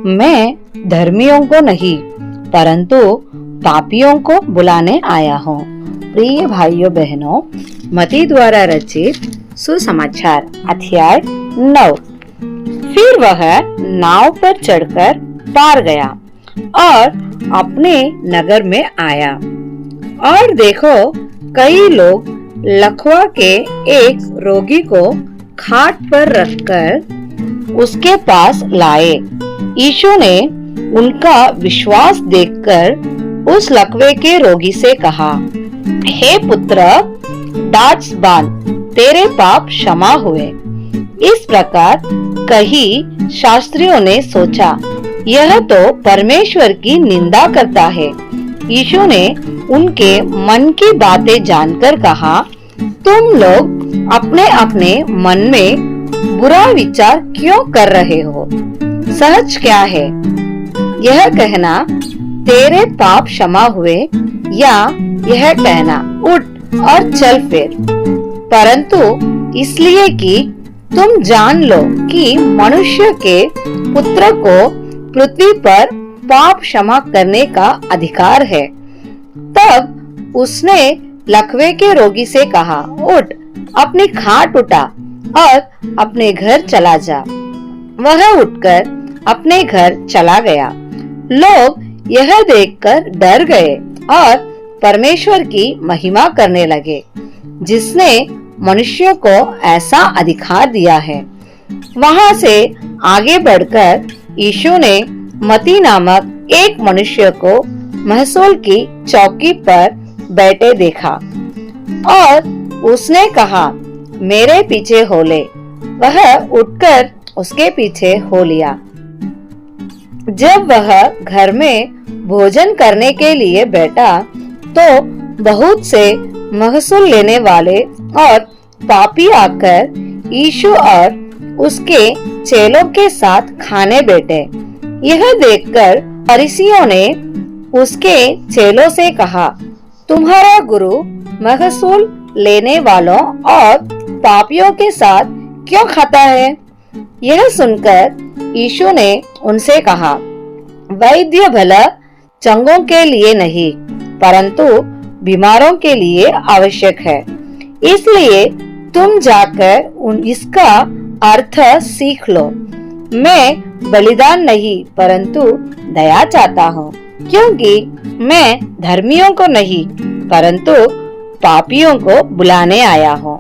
मैं धर्मियों को नहीं परंतु पापियों को बुलाने आया हूँ। प्रिय भाइयों बहनों, मती द्वारा रचित सुसमाचार अध्याय 9। फिर वह नाव पर चढ़कर पार गया और अपने नगर में आया और देखो कई लोग लकवा के एक रोगी को खाट पर रखकर उसके पास लाए। यीशु ने उनका विश्वास देखकर उस लकवे के रोगी से कहा, हे पुत्र, डांट बांध, तेरे पाप क्षमा हुए। इस प्रकार कई शास्त्रियों ने सोचा, यह तो परमेश्वर की निंदा करता है। यीशु ने उनके मन की बातें जानकर कहा, तुम लोग अपने अपने मन में बुरा विचार क्यों कर रहे हो? सच क्या है, यह कहना तेरे पाप क्षमा हुए या यह कहना उठ और चल फिर? परंतु इसलिए कि तुम जान लो कि मनुष्य के पुत्र को पृथ्वी पर पाप क्षमा करने का अधिकार है। तब उसने लकवे के रोगी से कहा, उठ, अपनी खाट उठा और अपने घर चला जा। वह उठकर अपने घर चला गया। लोग यह देखकर डर गए और परमेश्वर की महिमा करने लगे, जिसने मनुष्यों को ऐसा अधिकार दिया है। वहां से आगे बढ़कर यीशु ने मती नामक एक मनुष्य को महसूल की चौकी पर बैठे देखा और उसने कहा, मेरे पीछे हो ले। वह उठकर उसके पीछे हो लिया। जब वह घर में भोजन करने के लिए बैठा तो बहुत से महसूल लेने वाले और पापी आकर यीशु और उसके चेलों के साथ खाने बैठे। यह देखकर फरीसियों ने उसके चेलों से कहा, तुम्हारा गुरु महसूल लेने वालों और पापियों के साथ क्यों खाता है? यह सुनकर यीशु ने उनसे कहा, वैद्य भला चंगों के लिए नहीं परंतु बीमारों के लिए आवश्यक है। इसलिए तुम जाकर इसका अर्थ सीख लो। मैं बलिदान नहीं परंतु दया चाहता हूँ, क्योंकि मैं धर्मियों को नहीं परंतु पापियों को बुलाने आया हूँ।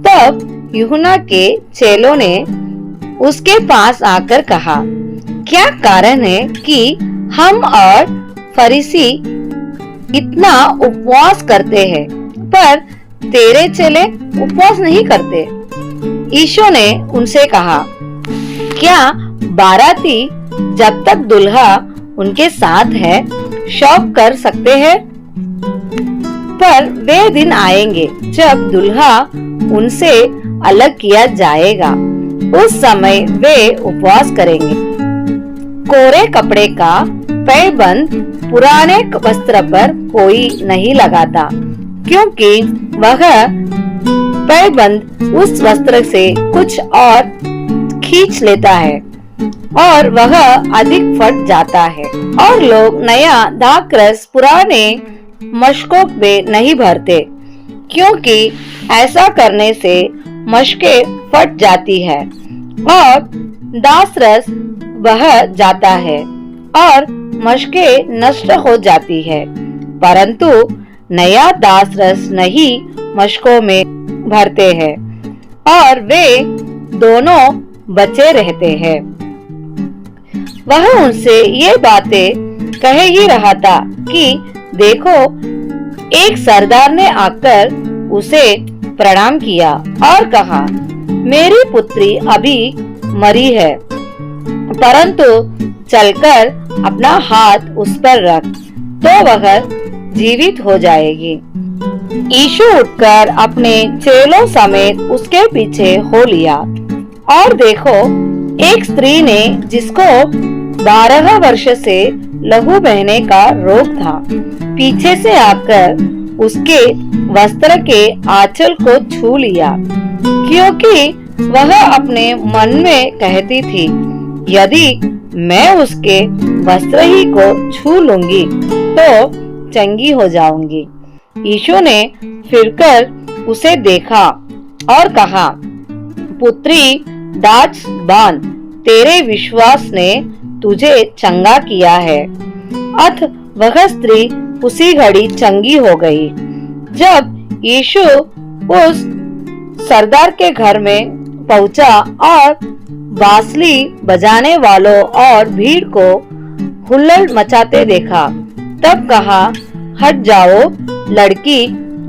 तब यूहन्ना के चेलों ने उसके पास आकर कहा, क्या कारण है कि हम और फरीसी इतना उपवास करते हैं पर तेरे चेले उपवास नहीं करते? यीशु ने उनसे कहा, क्या बाराती जब तक दुल्हा उनके साथ है शौक कर सकते हैं? पर वे दिन आएंगे जब दुल्हा उनसे अलग किया जाएगा, उस समय वे उपवास करेंगे। कोरे कपड़े का पैबंद पुराने वस्त्र पर कोई नहीं लगाता, क्योंकि वह पैबंद उस वस्त्र से कुछ और खींच लेता है और वह अधिक फट जाता है। और लोग नया दाखरस पुराने मशकों में नहीं भरते, क्योंकि ऐसा करने से मशकें फट जाती है और दासरस बह जाता है और मशकें नष्ट हो जाती है। परंतु नया दासरस नहीं मशकों में भरते हैं और वे दोनों बचे रहते हैं। वह उनसे ये बातें कह ही रहा था कि देखो, एक सरदार ने आकर उसे प्रणाम किया और कहा, मेरी पुत्री अभी मरी है, परंतु चलकर अपना हाथ उस पर रख तो वह जीवित हो जाएगी। यीशु उठकर अपने चेलों समेत उसके पीछे हो लिया और देखो, एक स्त्री ने जिसको 12 वर्ष से लहू बहने का रोग था, पीछे से आकर उसके वस्त्र के आंचल को छू लिया, क्योंकि वह अपने मन में कहती थी, यदि मैं उसके वस्त्र ही को छू लूंगी तो चंगी हो जाऊंगी। यीशु ने फिरकर उसे देखा और कहा, पुत्री, डांट बांध, तेरे विश्वास ने तुझे चंगा किया है। अथ वह स्त्री उसी घड़ी चंगी हो गई। जब यीशु उस सरदार के घर में पहुंचा और बांसुरी बजाने वालों और भीड़ को हुल्लड़ मचाते देखा, तब कहा, हट जाओ, लड़की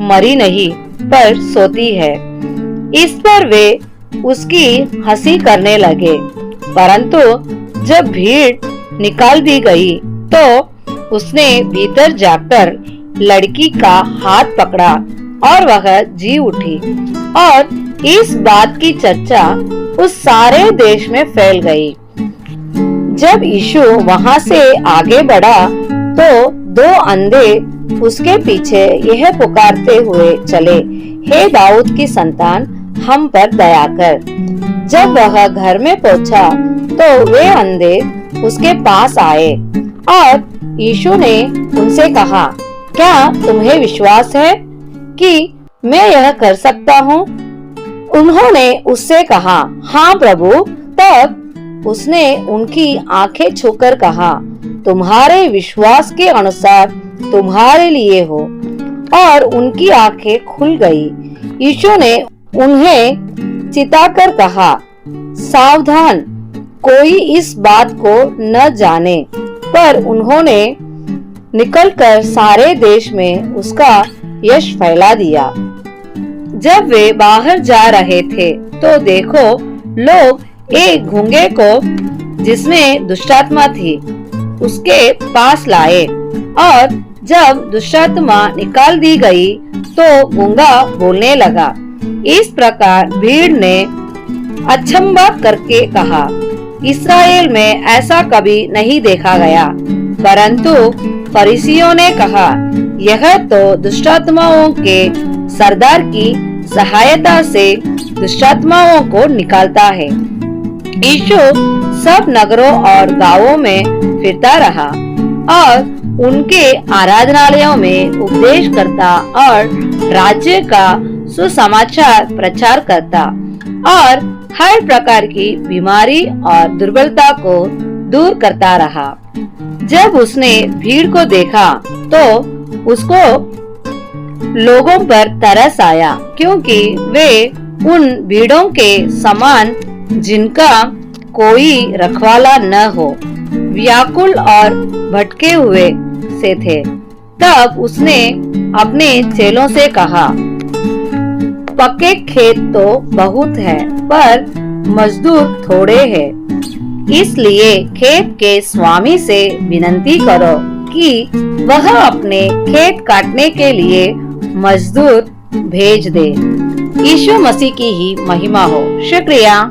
मरी नहीं पर सोती है। इस पर वे उसकी हंसी करने लगे। परंतु जब भीड़ निकाल दी गई तो उसने भीतर जाकर लड़की का हाथ पकड़ा और वह जी उठी, और इस बात की चर्चा उस सारे देश में फैल गई। जब यीशु वहां से आगे बढ़ा तो दो अंधे उसके पीछे यह पुकारते हुए चले, हे दाऊद की संतान, हम पर दया कर। जब वह घर में पहुंचा तो वे अंधे उसके पास आए और यीशु ने उनसे कहा, क्या तुम्हें विश्वास है कि मैं यह कर सकता हूँ? उन्होंने उससे कहा, हाँ प्रभु। तब उसने उनकी आंखें छूकर कहा, तुम्हारे विश्वास के अनुसार तुम्हारे लिए हो, और उनकी आंखें खुल गई। यीशु ने उन्हें चिताकर कहा, सावधान, कोई इस बात को न जाने। पर उन्होंने निकलकर सारे देश में उसका यश फैला दिया। जब वे बाहर जा रहे थे तो देखो, लोग एक गूंगे को जिसमें दुष्टात्मा थी उसके पास लाए, और जब दुष्टात्मा निकाल दी गई तो गूंगा बोलने लगा। इस प्रकार भीड़ ने अचंभा करके कहा, इस्राएल में ऐसा कभी नहीं देखा गया। परंतु फरीसियों ने कहा, यह तो दुष्टात्माओं के सरदार की सहायता से दुष्टात्माओं को निकालता है। यीशु सब नगरों और गांवों में फिरता रहा और उनके आराधनालयों में उपदेश करता और राज्य का सुसमाचार प्रचार करता और हर प्रकार की बीमारी और दुर्बलता को दूर करता रहा। जब उसने भीड़ को देखा तो उसको लोगों पर तरस आया, क्योंकि वे उन भीड़ों के समान जिनका कोई रखवाला न हो, व्याकुल और भटके हुए से थे। तब उसने अपने चेलों से कहा, पक्के खेत तो बहुत है पर मजदूर थोड़े हैं, इसलिए खेत के स्वामी से विनती करो कि वह अपने खेत काटने के लिए मजदूर भेज दे। यीशु मसीह की ही महिमा हो। शुक्रिया।